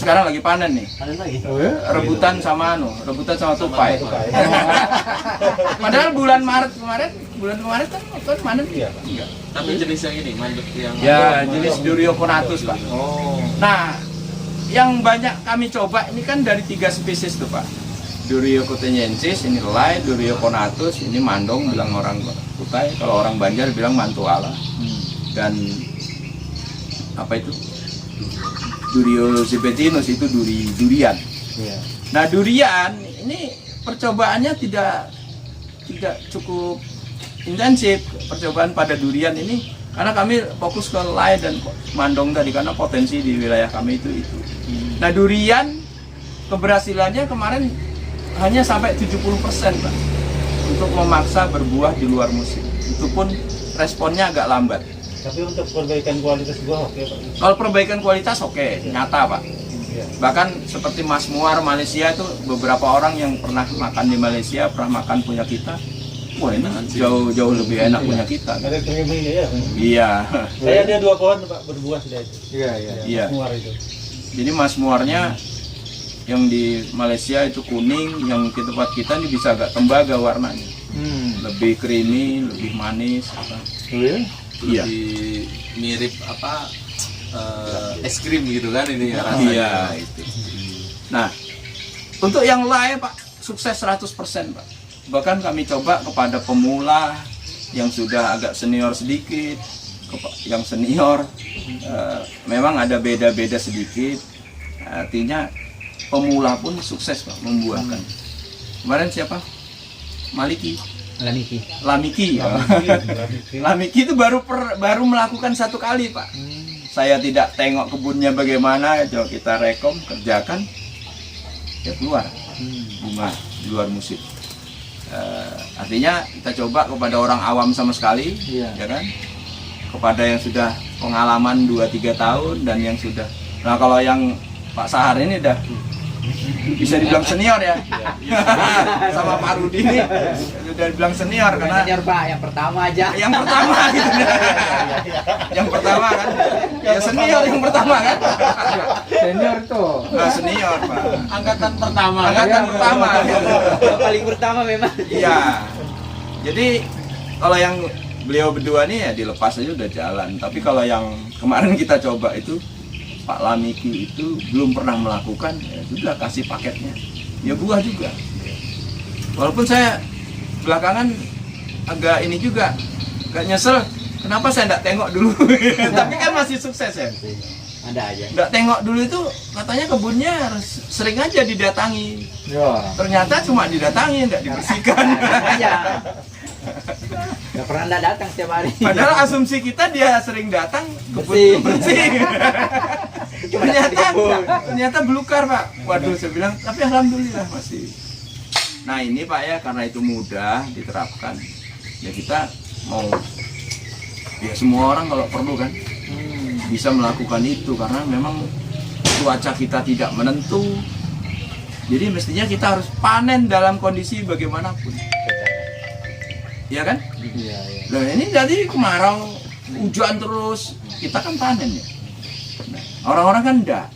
sekarang lagi panen nih. Panen lagi. Rebutan sama tupai. Padahal bulan Maret kemarin kan panen. Iya. Enggak. Tapi jenis yang ini, manduk yang Ya, jenis Durioconatus, Pak. Oh. Nah, yang banyak kami coba ini kan dari 3 spesies tuh, Pak. Duriocotenensis, ini Lelai, Durioconatus, ini Mandong, bilang orang Kutai, kalau orang Banjar bilang Mantuala. Dan apa itu? Duriozepetinus itu durian. Iya. Nah, durian ini percobaannya tidak cukup intensif percobaan pada durian ini karena kami fokus ke Lelai dan Mandong tadi karena potensi di wilayah kami itu. Nah, durian keberhasilannya kemarin hanya sampai 70%, Pak, untuk memaksa berbuah di luar musim. Itu pun responnya agak lambat. Tapi untuk perbaikan kualitas buah oke, Pak. Kalau perbaikan kualitas oke, nyata, Pak. Iya. Bahkan seperti Mas Muar Malaysia itu beberapa orang yang pernah makan di Malaysia, pernah makan punya kita. Wah, ini jauh lebih enak punya kita. Ada kriminya ya. Iya. Saya ada 2 pohon, Pak, berbuah sudah itu. Iya. Muar itu. Jadi Mas Muarnya yang di Malaysia itu kuning, yang di tempat kita ini bisa agak tembaga warnanya. Lebih creamy, lebih manis apa. Iya. lebih mirip apa es krim gitu kan ini ya rasanya. Iya, itu. Nah, untuk yang lain, Pak, sukses 100%, Pak. Bahkan kami coba kepada pemula yang sudah agak senior sedikit, yang senior memang ada beda-beda sedikit. Artinya pemula pun sukses, Pak, membuahkan. Kemarin siapa? Lamiki. Lamiki itu baru melakukan 1 kali, Pak. Saya tidak tengok kebunnya bagaimana, coba kita rekom, kerjakan, ya keluar bunga di luar musim. Artinya kita coba kepada orang awam sama sekali, ya kan? Kepada yang sudah pengalaman 2-3 tahun dan yang sudah. Nah, kalau yang Pak Sahar ini udah bisa dibilang senior ya. Sama Pak Rudi ini sudah dibilang senior karena senior, Pak, yang pertama aja. Yang pertama gitu. Yang pertama kan. Ya senior yang pertama kan. Senior tuh. Nah, senior, Pak. Angkatan pertama. Angkatan pertama gitu. Paling pertama memang. Iya. Jadi kalau yang beliau berdua nih ya dilepas aja udah jalan. Tapi kalau yang kemarin kita coba itu Pak Lamiki itu belum pernah melakukan, ya sudah kasih paketnya. Ya buah juga. Walaupun saya belakangan agak ini juga, agak nyesel. Kenapa saya nggak tengok dulu? Tapi kan masih sukses ya. Ada aja. Nggak tengok dulu itu katanya kebunnya sering aja didatangi. Ternyata cuma didatangi, nggak dibersihkan. Aja. Gak pernah nggak datang setiap hari. Padahal asumsi kita dia sering datang Bersih. bersih. ternyata belukar, Pak. Waduh, saya bilang, tapi alhamdulillah masih. Nah, ini Pak ya, karena itu mudah diterapkan. Ya kita mau, ya semua orang kalau perlu kan bisa melakukan itu karena memang cuaca kita tidak menentu. Jadi mestinya kita harus panen dalam kondisi bagaimanapun. Iya kan? Iya. Nah, ini dari kemarau, hujan terus, kita kan panen ya. Nah, orang-orang kan enggak.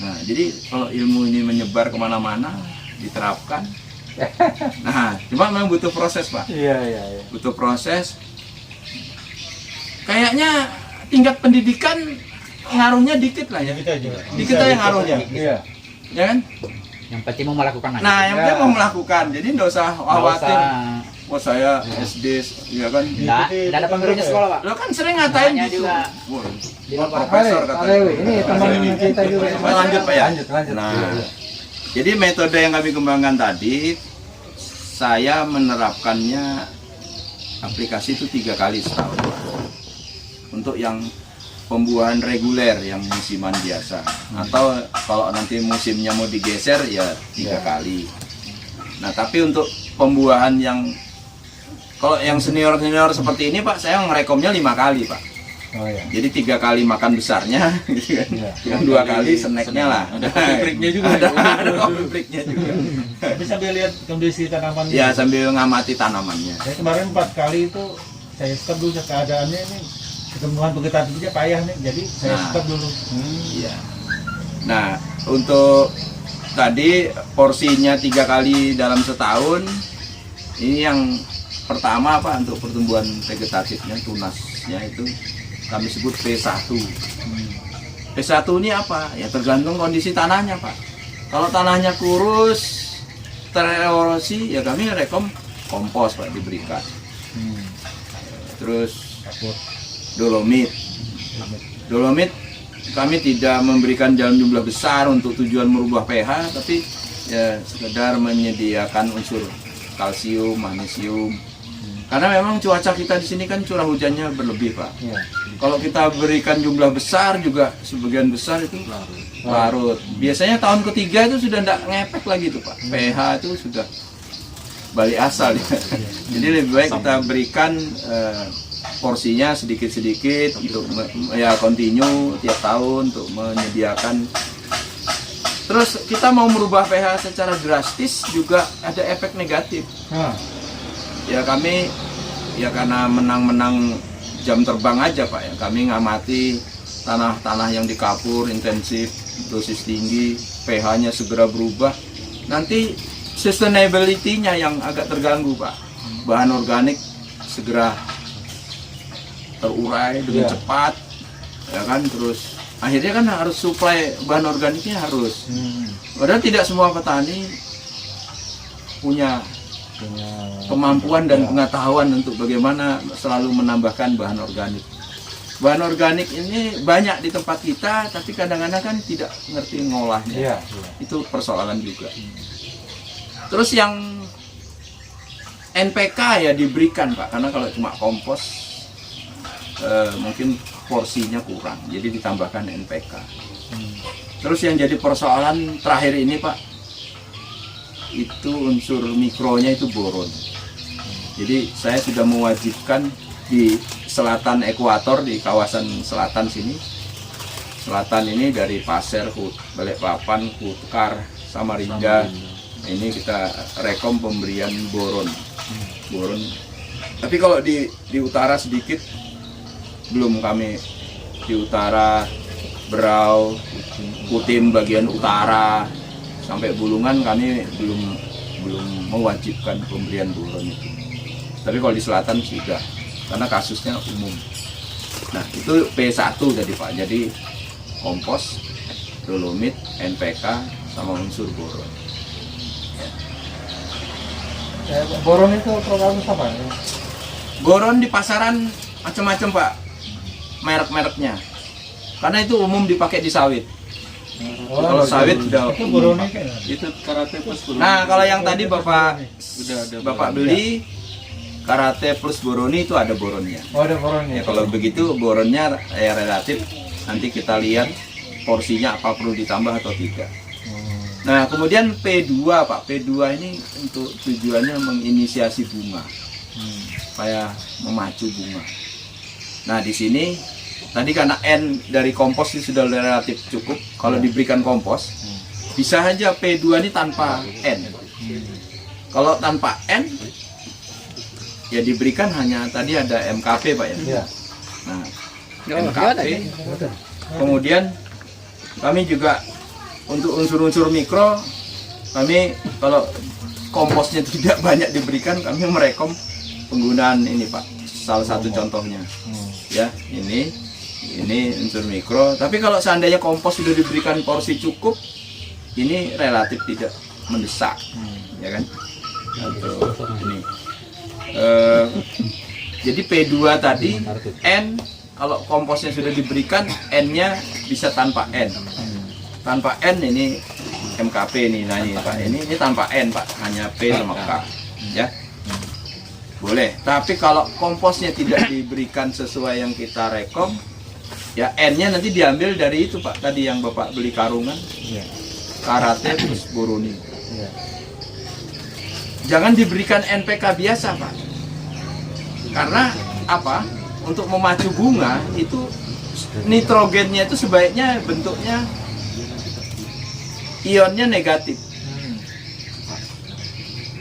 Nah, jadi kalau ilmu ini menyebar kemana-mana, diterapkan. Nah, cuma memang butuh proses, Pak. Iya. Butuh proses. Kayaknya tingkat pendidikan ngaruhnya dikit lah ya. Dikit aja ngaruhnya. Iya. Ya kan? Yang penting mau melakukan aja. Nah, yang penting mau melakukan. Jadi nggak usah khawatir. Nggak usah. Oh, saya SD, ya kan? Nggak ada pengurunya sekolah, Pak. Lo kan sering ngatain Makanya gitu. juga. Wah, Bilang, Pak, profesor katanya. Ini teman kita juga. Lanjut, Pak ya? Lanjut. Nah, jadi metode yang kami kembangkan tadi, saya menerapkannya aplikasi itu 3 kali setahun. Untuk yang pembuahan reguler, yang musiman biasa. Atau kalau nanti musimnya mau digeser, ya 3 kali. Nah, tapi untuk pembuahan yang kalau yang senior seperti ini, Pak, saya ngerekomnya 5 kali, Pak. Oh ya. Jadi 3 kali makan besarnya, gitu kan. Yang 2 kali snacknya lah. Ada coffee breaknya juga. Ada coffee breaknya juga. Tapi sambil lihat kondisi tanaman. Ya, sambil ngamati tanamannya. Saya kemarin 4 kali itu saya stop dulu keadaannya ini ketumbuhan begitu payah nih, jadi saya stop dulu. Iya. Nah, untuk tadi porsinya 3 kali dalam setahun. Ini yang pertama Pak, untuk pertumbuhan vegetatifnya, tunasnya itu kami sebut P1. P1 ini apa? Ya tergantung kondisi tanahnya Pak. Kalau tanahnya kurus, tererosi, ya kami rekom kompos Pak diberikan. Terus dolomit. Dolomit kami tidak memberikan dalam jumlah besar untuk tujuan merubah pH, tapi ya sekedar menyediakan unsur kalsium, magnesium. Karena memang cuaca kita di sini kan curah hujannya berlebih Pak. Kalau kita berikan jumlah besar juga sebagian besar itu larut. Biasanya tahun ketiga itu sudah tidak ngepek lagi tuh Pak. pH itu sudah balik asal ya. Jadi lebih baik kita berikan porsinya sedikit-sedikit untuk ya continue tiap tahun untuk menyediakan. Terus kita mau merubah pH secara drastis juga ada efek negatif. Ya kami ya karena menang-menang jam terbang aja Pak ya. Kami ngamati tanah-tanah yang dikapur intensif, dosis tinggi, pH-nya segera berubah. Nanti sustainability-nya yang agak terganggu Pak. Bahan organik segera terurai dengan cepat, ya kan. Terus akhirnya kan harus supply bahan organiknya harus. Padahal tidak semua petani punya kemampuan dan pengetahuan untuk bagaimana selalu menambahkan bahan organik. Bahan organik ini banyak di tempat kita, tapi kadang-kadang kan tidak ngerti ngolahnya. Itu persoalan juga. Terus yang NPK ya diberikan Pak, karena kalau cuma kompos mungkin porsinya kurang, jadi ditambahkan NPK. Terus yang jadi persoalan terakhir ini Pak, itu unsur mikronya itu boron. Jadi saya sudah mewajibkan di selatan ekuator, di kawasan selatan sini, selatan ini dari Pasir, Balikpapan, Kutkar, Samarinda, ini kita rekom pemberian boron. Tapi kalau di utara sedikit belum, kami di utara, Berau, Kutim bagian utara sampai Bulungan kami belum mewajibkan pemberian boron itu. Tapi kalau di selatan sudah, karena kasusnya umum. Nah itu P1 tadi Pak, jadi kompos, dolomit, NPK, sama unsur boron. Boron itu produk apa? Boron di pasaran macam-macam Pak, merek-mereknya. Karena itu umum dipakai di sawit. Kalau sawit sudah itu boronnya kan? Itu karate plus boron. Nah kalau yang tadi Bapak ada Bapak beli karate plus boroni itu ada boronnya. Oh ada boronnya. Ya kalau begitu boronnya ya relatif, nanti kita lihat porsinya apa perlu ditambah atau tidak. Nah kemudian P2 Pak, P2 ini untuk tujuannya menginisiasi bunga, supaya memacu bunga. Nah di sini tadi karena N dari kompos itu sudah relatif cukup, kalau diberikan kompos bisa aja P2 ini tanpa N. Kalau tanpa N ya diberikan hanya tadi ada MKP Pak ya. Nah MKP, kemudian kami juga untuk unsur-unsur mikro, kami kalau komposnya tidak banyak diberikan, kami merekom penggunaan ini Pak, salah satu contohnya ya, ini unsur mikro. Tapi kalau seandainya kompos sudah diberikan porsi cukup, ini relatif tidak mendesak, ya kan. Ini jadi P2 tadi N, kalau komposnya sudah diberikan, N-nya bisa tanpa N. Tanpa N ini MKP nih, nah ini Pak, ini tanpa N Pak, hanya P sama K, ya boleh. Tapi kalau komposnya tidak diberikan sesuai yang kita rekom, ya N-nya nanti diambil dari itu Pak, tadi yang Bapak beli karungan, karate plus boroni. Jangan diberikan NPK biasa Pak, karena apa? Untuk memacu bunga itu nitrogennya itu sebaiknya bentuknya ionnya negatif,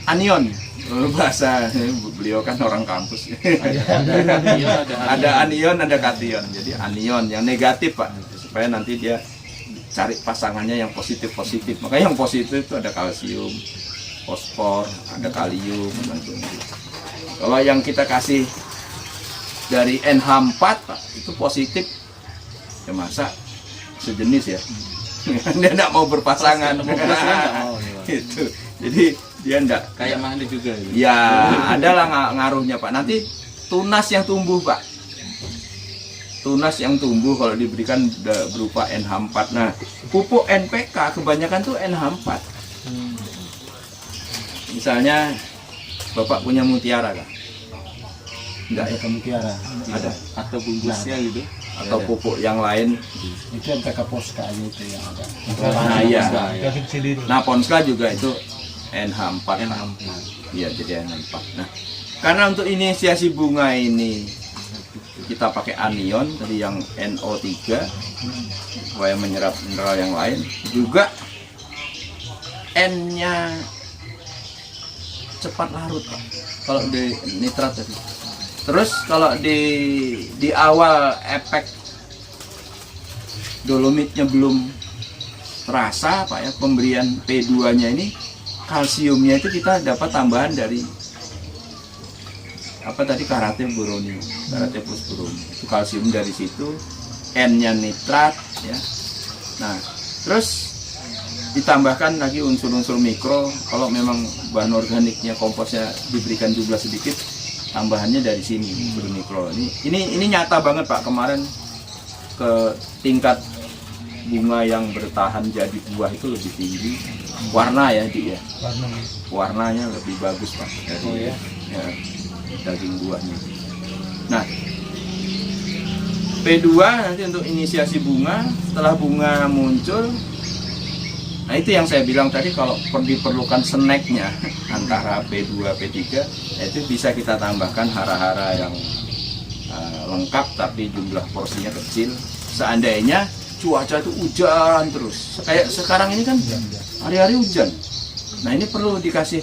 anion bahasa beliau kan orang kampus. Ada anion, ada kation. Jadi anion yang negatif Pak, supaya nanti dia cari pasangannya yang positif-positif. Makanya yang positif itu ada kalsium, fosfor, ada kalium, macam itu. Kalau yang kita kasih dari NH4 Pak, itu positif, ya masa sejenis ya. Dia enggak mau berpasangan. Itu. Jadi dia enggak Kayak Mangli juga gitu. ya adalah ngaruhnya Pak. Nanti tunas yang tumbuh Pak. Tunas yang tumbuh kalau diberikan berupa NH4. Nah, pupuk NPK kebanyakan tuh NH4. Misalnya Bapak punya mutiara kan? Enggak Ada ya? kemutiara. Ada. Atau bungkusnya gitu. Atau pupuk yang lain. Itu yang PK Poska itu yang ada. Nah, iya. Kasih sendiri. Nah, Ponska juga itu NH4. NH4. Iya, jadi NH4. Nah, karena untuk inisiasi bunga ini kita pakai anion tadi yang NO3 supaya menyerap mineral yang lain, juga N-nya cepat larut Pak. Kalau di nitrat tadi. Terus kalau di awal efek dolomitnya belum terasa Pak ya, pemberian P2-nya ini, kalsiumnya itu kita dapat tambahan dari apa tadi, karate boronium, karate plus boronium. Itu kalsium dari situ, N-nya nitrat ya. Nah, terus ditambahkan lagi unsur-unsur mikro. Kalau memang bahan organiknya, komposnya diberikan jumlah sedikit, tambahannya dari sini unsur mikro. Ini nyata banget Pak, kemarin ke tingkat bunga yang bertahan jadi buah itu lebih tinggi. Warna ya dia. Warnanya lebih bagus Pak dari ya, daging buahnya. Nah, P2 nanti untuk inisiasi bunga. Setelah bunga muncul, nah itu yang saya bilang tadi, kalau diperlukan snacknya antara P2 P3, itu bisa kita tambahkan hara-hara yang lengkap tapi jumlah porsinya kecil. Seandainya cuaca itu hujan terus, kayak sekarang ini kan hari-hari hujan. Nah, ini perlu dikasih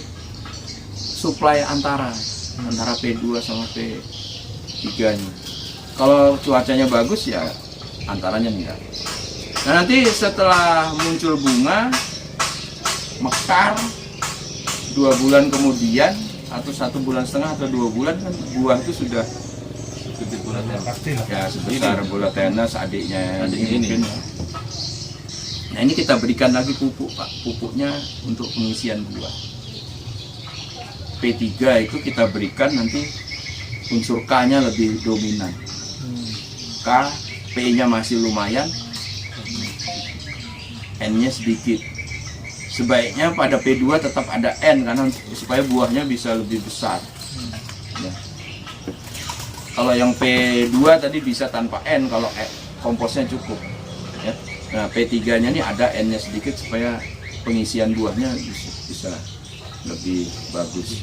suplai antara P2 sama P3 nya. Kalau cuacanya bagus ya antaranya enggak. Nah, nanti setelah muncul bunga, mekar 2 bulan kemudian, atau 1,5 bulan atau 2 bulan kan buah itu sudah Gede bulatnya. Pasti lah. ya sebesar bola tenis adiknya Adiknya ini. mungkin. Nah, ini kita berikan lagi pupuk Pak, pupuknya untuk pengisian buah. P3 itu kita berikan nanti unsur K-nya lebih dominan. K, P-nya masih lumayan, N-nya sedikit. Sebaiknya pada P2 tetap ada N karena supaya buahnya bisa lebih besar. Ya. Kalau yang P2 tadi bisa tanpa N kalau komposnya cukup. Ya. Nah, P3-nya ini ada N-nya sedikit supaya pengisian buahnya bisa lebih bagus.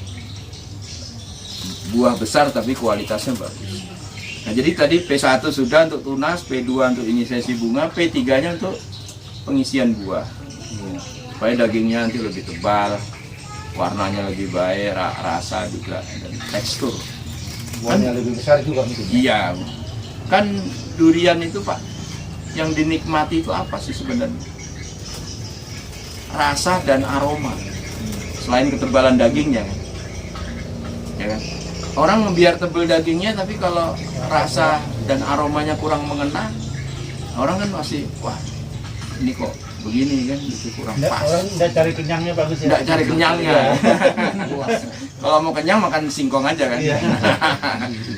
Buah besar tapi kualitasnya bagus. Nah, jadi tadi P1 sudah untuk tunas, P2 untuk inisiasi bunga, P3-nya untuk pengisian buah. Supaya dagingnya nanti lebih tebal, warnanya lebih baik, rasa juga, dan tekstur. Buahnya lebih besar juga mungkin. Iya, kan durian itu Pak, yang dinikmati itu apa sih sebenarnya? Rasa dan aroma, selain ketebalan dagingnya kan? Ya kan? Orang biar tebel dagingnya, tapi kalau rasa dan aromanya kurang mengena, orang kan masih, wah ini kok begini kan, itu kurang pas. Orang udah cari kenyangnya bagus ya. Nggak cari kenyangnya. Kalau mau kenyang makan singkong aja kan. Iya.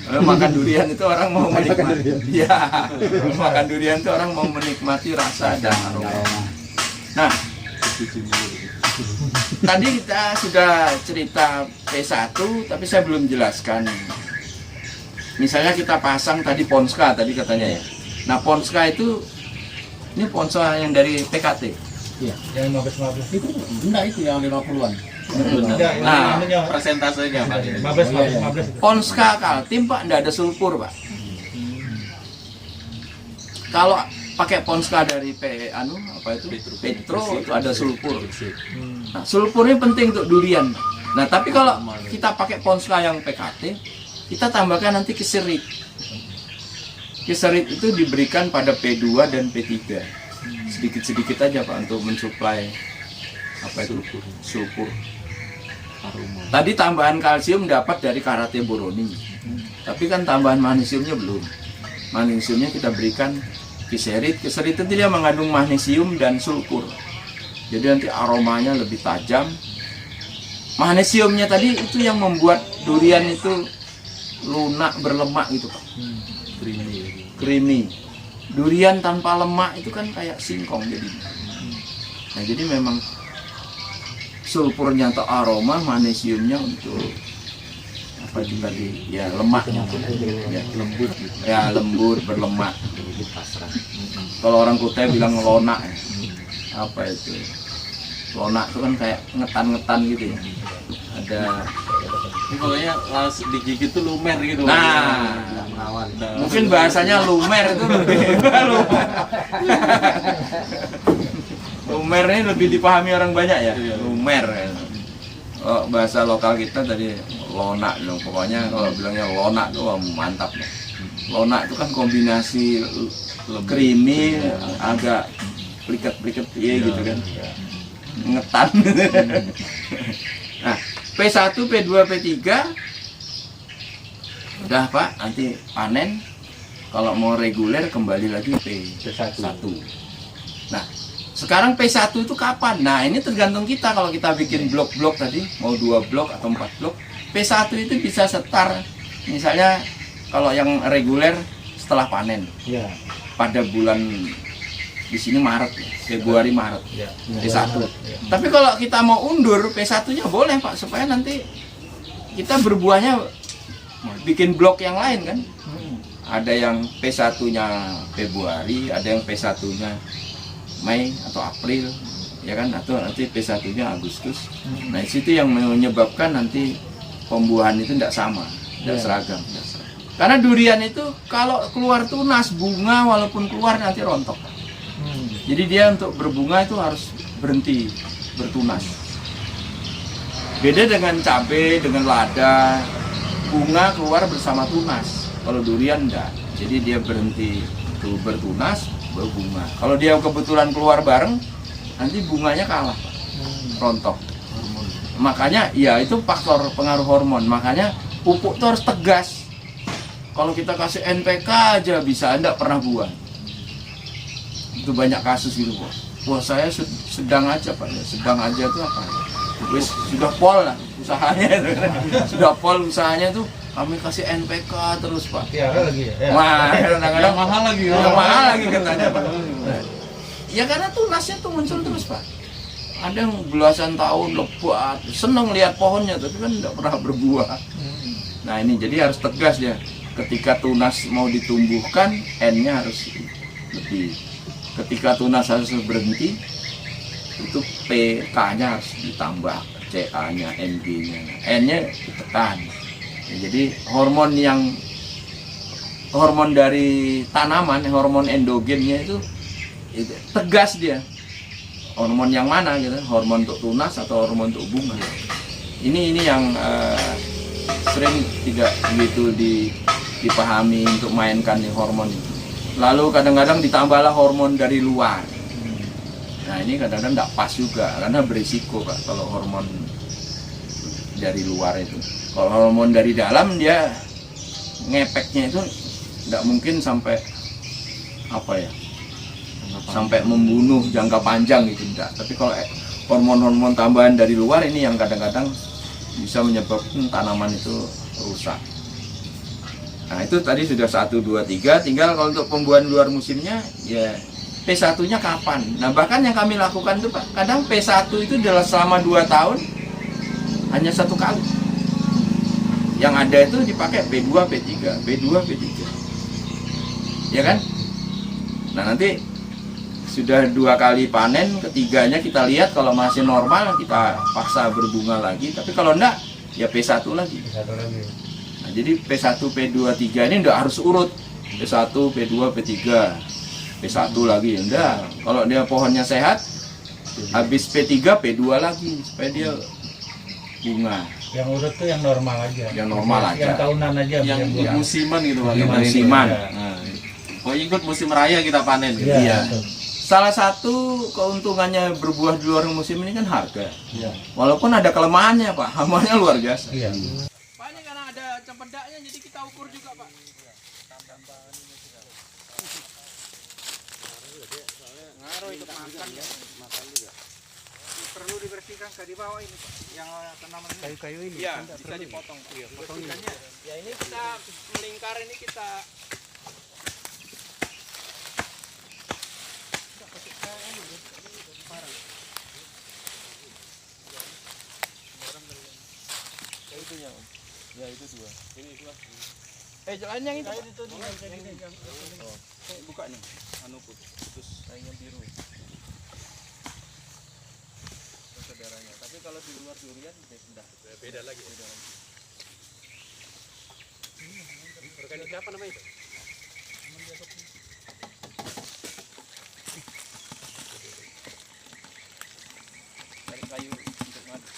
Kalau makan durian itu orang mau menikmati. Iya. Makan durian itu orang mau menikmati rasa dan aroma. Nah, tadi kita sudah cerita P1, tapi saya belum jelaskan. Misalnya kita pasang tadi Ponska tadi katanya ya. Nah, Ponska itu ini Ponska yang dari PKT. Iya, yang 15 itu Enggak, itu yang 50-an. Nah, Persentasenya Pak. 15. Ponska Kaltim Pak, enggak ada sulfur Pak. Kalau pakai Ponska dari apa itu? Petro itu ada sulfur. Nah, sulfurnya penting untuk durian. Nah, tapi kalau kita pakai Ponska yang PKT, kita tambahkan nanti keserit. Keserit itu diberikan pada P2 dan P3. sedikit-sedikit aja Pak untuk mensuplai apa itu sulfur. Tadi tambahan kalsium dapat dari karate boroni, tapi kan tambahan magnesiumnya belum. Magnesiumnya kita berikan kiserit. Kiserit itu dia mengandung magnesium dan sulfur, jadi nanti aromanya lebih tajam. Magnesiumnya tadi itu yang membuat durian itu lunak berlemak gitu Pak, creamy. Durian tanpa lemak itu kan kayak singkong jadinya. Nah jadi memang sulfurnya atau aroma, magnesiumnya untuk apa itu tadi ya lemaknya ya, lembut gitu. Ya lembut berlemak. Kalau orang Kutai bilang lonak ya. Apa itu lonak itu kan kayak ngetan-ngetan gitu ya, ada Ini pokoknya digigit tuh lumer gitu. nah mungkin bahasanya lumer itu lebih lumer ini lebih dipahami orang banyak ya, lumer ya. Oh, bahasa lokal kita tadi lonak dong, pokoknya kalau bilangnya lonak tuh wah, mantap deh. Lonak itu kan kombinasi creamy agak pliket-pliket ya gitu kan, ngetan. Nah P1, P2, P3 udah Pak, nanti panen. Kalau mau reguler kembali lagi P1. Nah sekarang P1 itu kapan? Nah ini tergantung kita. Kalau kita bikin blok-blok tadi, mau 2 blok atau 4 blok, P1 itu bisa setar. Misalnya kalau yang reguler setelah panen, Ya. pada bulan di sini Maret, Februari Maret, Ya. P1. Ya. Tapi kalau kita mau undur P1-nya boleh Pak, supaya nanti kita berbuahnya bikin blok yang lain kan. Ada yang P1-nya Februari, ada yang P1-nya Mei atau April, ya kan, atau nanti P1-nya Agustus. Nah, itu yang menyebabkan nanti pembuahan itu tidak sama, tidak seragam. Karena durian itu kalau keluar tunas bunga, walaupun keluar nanti rontok. Jadi dia untuk berbunga itu harus berhenti bertunas. Beda dengan cabai, dengan lada, bunga keluar bersama tunas. Kalau durian enggak. Jadi dia berhenti tuh bertunas, berbunga. Kalau dia kebetulan keluar bareng, nanti bunganya kalah, rontok. Makanya ya itu faktor pengaruh hormon. Makanya pupuk itu harus tegas. Kalau kita kasih NPK aja bisa, enggak pernah buah. Itu banyak kasus gitu Bos. Wah saya sedang aja Pak, sedang aja tuh apa? Wis sudah pol lah usahanya, sudah pol usahanya tuh kami kasih NPK terus Pak. Tiara lagi ya. Wah kadang-kadang mahal lagi. yang mahal lagi katanya Pak. Ya karena tunasnya tuh muncul terus Pak. Ada yang belasan tahun lebat, seneng lihat pohonnya tapi kan tidak pernah berbuah. Nah ini jadi harus tegas ya. Ketika tunas mau ditumbuhkan, N-nya harus lebih. Ketika tunas harus berhenti, itu PK-nya harus ditambah, CA-nya, NG-nya, N-nya ditekan. Ya, jadi hormon dari tanaman, hormon endogennya itu tegas dia. Hormon yang mana gitu? Hormon untuk tunas atau hormon untuk bunga? Ini yang sering tidak begitu dipahami untuk mainkan nih hormon itu. Lalu kadang-kadang ditambahlah hormon dari luar. Nah ini kadang-kadang tidak pas juga karena berisiko Pak kalau hormon dari luar itu. Kalau hormon dari dalam dia ngepeknya itu tidak mungkin sampai apa ya, sampai membunuh jangka panjang gitu enggak. Tapi kalau hormon-hormon tambahan dari luar ini yang kadang-kadang bisa menyebabkan tanaman itu rusak. Nah itu tadi sudah 1, 2, 3. Tinggal kalau untuk pembuahan luar musimnya ya P1-nya kapan. Nah bahkan yang kami lakukan itu Pak, kadang P1 itu dalam selama 2 tahun hanya 1 kali. Yang ada itu dipakai P2, P3, P2, P3. Ya kan? Nah nanti sudah 2 kali panen, ketiganya kita lihat kalau masih normal kita paksa berbunga lagi. Tapi kalau enggak ya P1 lagi. Satu lagi. Nah, jadi P1, P2, 3 ini enggak harus urut. P1, P2, P3, P1 lagi. Enggak. Kalau dia pohonnya sehat, habis P3, P2 lagi. Supaya dia bunga. Yang urut tuh yang normal aja. Yang normal aja. Yang tahunan aja. Yang bukan. musiman gitu Pak. Yang musiman. Nah, pokoknya ikut musim raya kita panen gitu. Iya. Iya. Betul. salah satu keuntungannya berbuah di luar musim ini kan harga. Iya. Walaupun ada kelemahannya Pak, hamanya luar biasa. Iya. Pak, ini karena ada cempedaknya jadi kita ukur juga Pak. Ngaruh ikut makan ya. Perlu dibersihkan ke di bawah ini Pak. Yang tanaman kayu-kayu ini. Iya, bisa dipotong. Iya, bersihkannya. Ya ini kita melingkar ini kita jalan yang itu. Buka nih, anu putus kayaknya biru. Saudaranya. Tapi kalau di luar durian beda lagi. Organik apa namanya itu? Dari kayu untuk madu.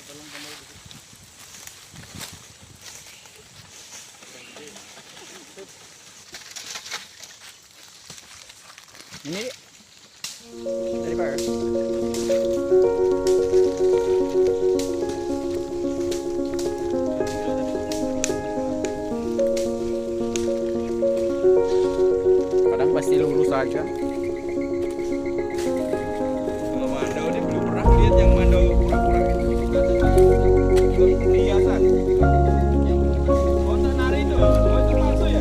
Tolong kamu ini dari Pak. Kadang pasti lurus aja. Kalau mandau dia belum pernah lihat yang mandau pura-pura gitu. Hiasan. Oh, untuk nari itu. Oh, itu palsu ya?